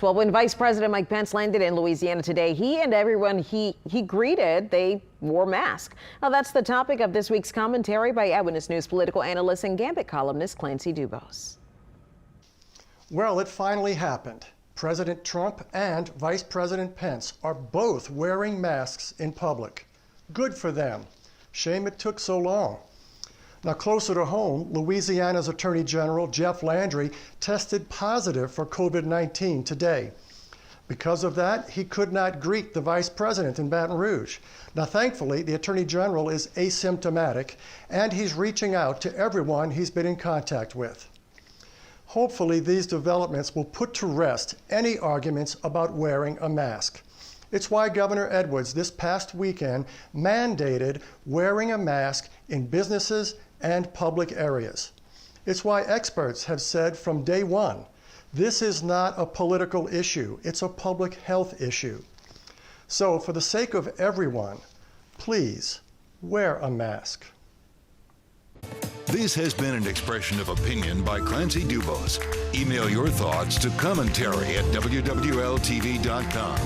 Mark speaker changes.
Speaker 1: Well, when Vice President Mike Pence landed in Louisiana today, he and everyone he greeted, they wore masks. Now, that's the topic of this week's commentary by Eyewitness News political analyst and Gambit columnist Clancy.
Speaker 2: Well, it finally happened. President Trump and Vice President Pence are both wearing masks in public. Good for them. Shame it took so long. Now, closer to home, Louisiana's Attorney General Jeff Landry tested positive for COVID-19 today. Because of that, he could not greet the Vice President in Baton Rouge. Now, thankfully, the Attorney General is asymptomatic, and he's reaching out to everyone he's been in contact with. Hopefully, these developments will put to rest any arguments about wearing a mask. It's why Governor Edwards this past weekend mandated wearing a mask in businesses and public areas. It's why experts have said from day one, this is not a political issue, it's a public health issue. So for the sake of everyone, please wear a mask.
Speaker 3: This has been an expression of opinion by Clancy. Email your thoughts to commentary@wwltv.com.